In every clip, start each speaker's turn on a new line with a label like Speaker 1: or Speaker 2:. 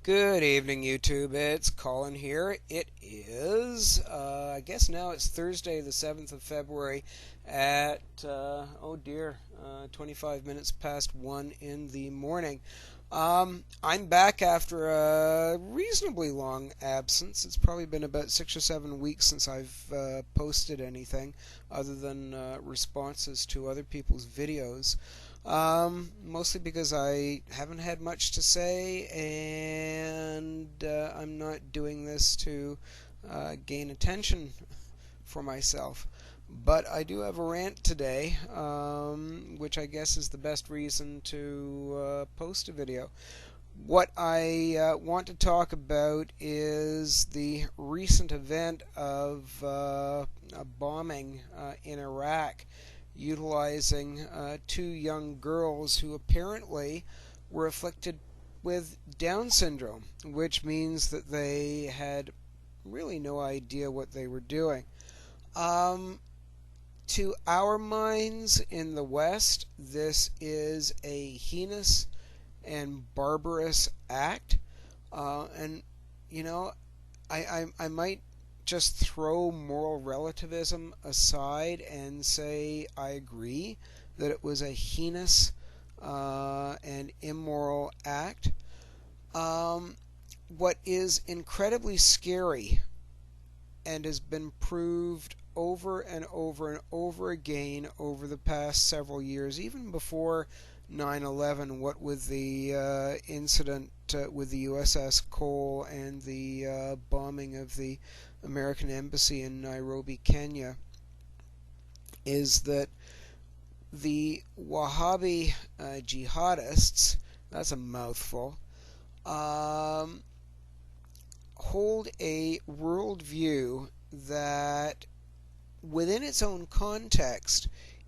Speaker 1: Good evening, YouTube. It's Colin here. It is, I guess now it's Thursday, the 7th of February at, 25 minutes past 1 in the morning. I'm back after a reasonably long absence. It's probably been about 6 or 7 weeks since I've posted anything other than responses to other people's videos. Mostly because I haven't had much to say, and I'm not doing this to gain attention for myself. But I do have a rant today, which I guess is the best reason to post a video. What I want to talk about is the recent event of a bombing in Iraq, utilizing two young girls who apparently were afflicted with Down syndrome, which means that they had really no idea what they were doing. To our minds in the West, this is a heinous and barbarous act, and you know, I might just throw moral relativism aside and say I agree that it was a heinous and immoral act. What is incredibly scary and has been proved over and over and over again over the past several years, even before 9/11, what with the incident with the USS Cole and the bombing of the American Embassy in Nairobi, Kenya, is that the Wahabi jihadists, that's a mouthful, hold a worldview that within its own context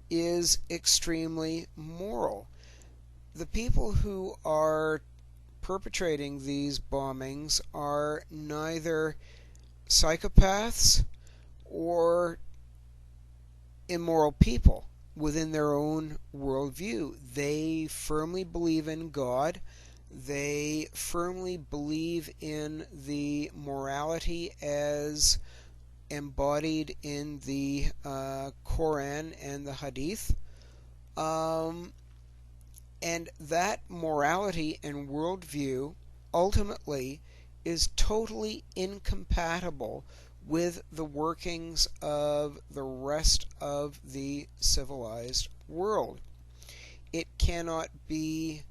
Speaker 1: is extremely moral. The people who are perpetrating these bombings are neither psychopaths or immoral people within their own worldview. They firmly believe in God. They firmly believe in the morality as embodied in the Quran and the Hadith. And that morality and worldview ultimately is totally incompatible with the workings of the rest of the civilized world. It cannot be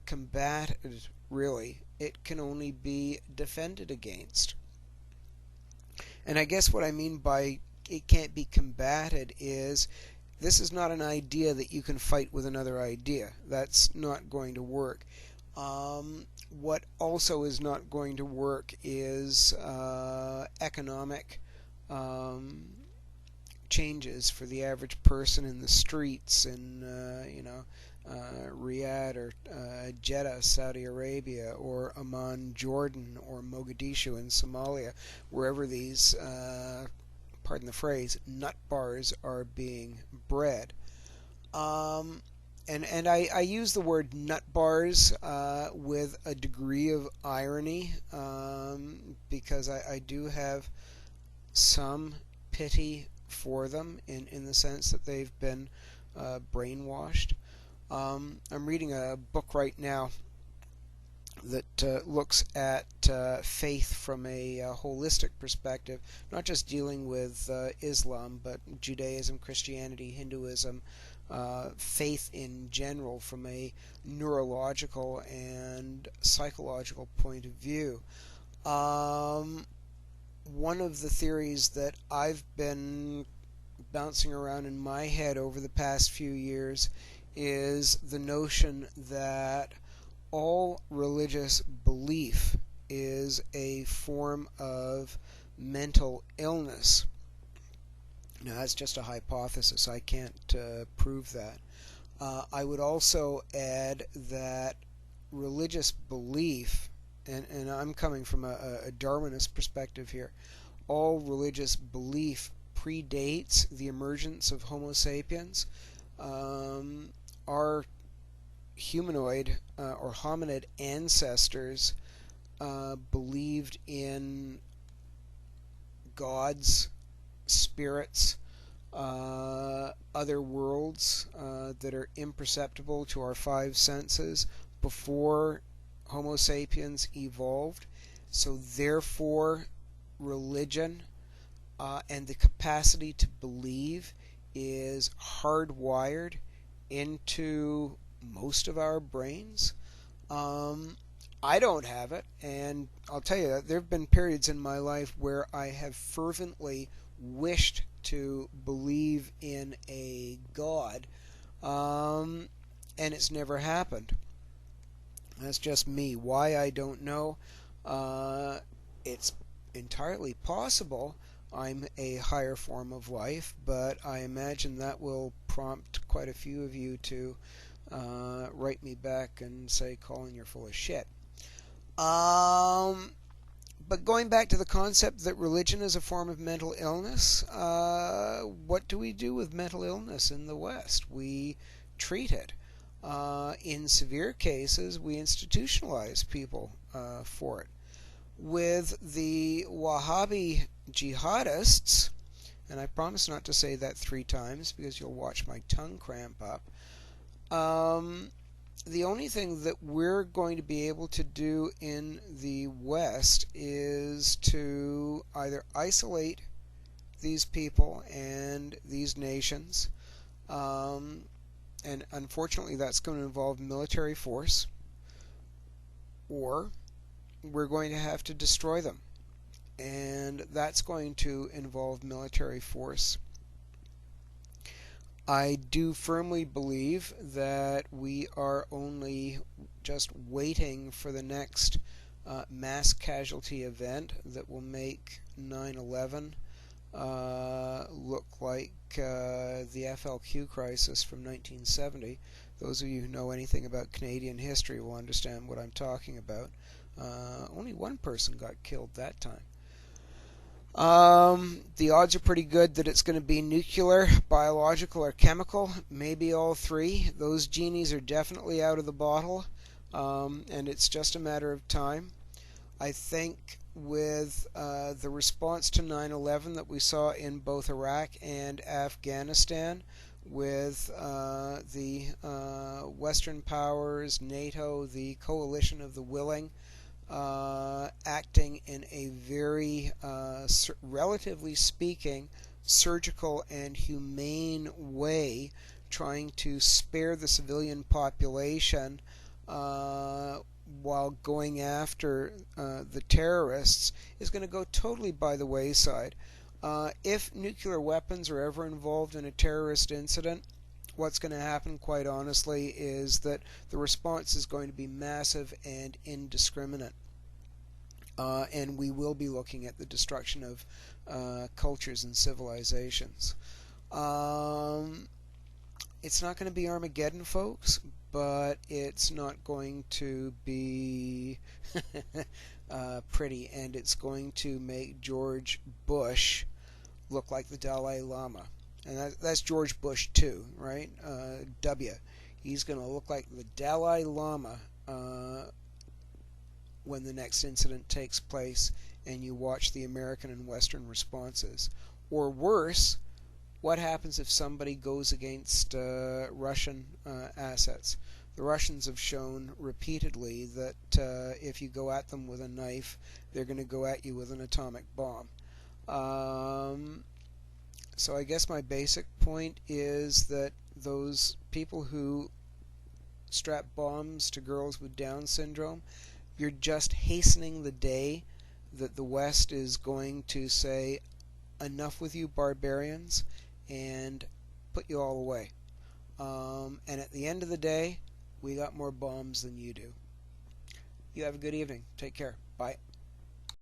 Speaker 1: combated, really. It can only be defended against. And I guess what I mean by it can't be combated is this is not an idea that you can fight with another idea. That's not going to work. What also is not going to work is economic changes for the average person in the streets in Riyadh or Jeddah, Saudi Arabia, or Amman, Jordan, or Mogadishu in Somalia, wherever these pardon the phrase, nut bars are being bred. And I use the word nut bars with a degree of irony because I do have some pity for them in the sense that they've been brainwashed. I'm reading a book right now that looks at faith from a holistic perspective, not just dealing with Islam, but Judaism, Christianity, Hinduism, faith in general from a neurological and psychological point of view. One of the theories that I've been bouncing around in my head over the past few years is the notion that all religious belief is a form of mental illness. Now, that's just a hypothesis. I can't prove that. I would also add that religious belief, and I'm coming from a Darwinist perspective here, all religious belief predates the emergence of Homo sapiens. Our humanoid or hominid ancestors believed in gods, spirits, other worlds that are imperceptible to our five senses before Homo sapiens evolved. So therefore, religion and the capacity to believe is hardwired into most of our brains. I don't have it, and I'll tell you that there have been periods in my life where I have fervently wished to believe in a God, and it's never happened. That's just me. Why, I don't know. It's entirely possible I'm a higher form of life, but I imagine that will prompt quite a few of you to write me back and say, Colin, you're full of shit. But going back to the concept that religion is a form of mental illness, what do we do with mental illness in the West? We treat it. In severe cases, we institutionalize people for it. With the Wahabi jihadists, and I promise not to say that 3 times because you'll watch my tongue cramp up, the only thing that we're going to be able to do in the West is to either isolate these people and these nations, and unfortunately that's going to involve military force, or we're going to have to destroy them, and that's going to involve military force. I do firmly believe that we are only just waiting for the next mass casualty event that will make 9/11 look like the FLQ crisis from 1970. Those of you who know anything about Canadian history will understand what I'm talking about. Only one person got killed that time. The odds are pretty good that it's going to be nuclear, biological, or chemical. Maybe all 3. Those genies are definitely out of the bottle, and it's just a matter of time. I think with the response to 9/11 that we saw in both Iraq and Afghanistan, with the Western powers, NATO, the coalition of the willing, acting in a very, relatively speaking, surgical and humane way, trying to spare the civilian population while going after the terrorists, is going to go totally by the wayside. If nuclear weapons are ever involved in a terrorist incident, what's going to happen, quite honestly, is that the response is going to be massive and indiscriminate. And we will be looking at the destruction of cultures and civilizations. It's not going to be Armageddon, folks, but it's not going to be pretty, and it's going to make George Bush look like the Dalai Lama. And that's George Bush too, right? W. He's going to look like the Dalai Lama when the next incident takes place and you watch the American and Western responses. Or worse, what happens if somebody goes against Russian assets? The Russians have shown repeatedly that if you go at them with a knife, they're going to go at you with an atomic bomb. So I guess my basic point is that those people who strap bombs to girls with Down syndrome, you're just hastening the day that the West is going to say, enough with you barbarians, and put you all away. And at the end of the day, we got more bombs than you do. You have a good evening. Take care. Bye.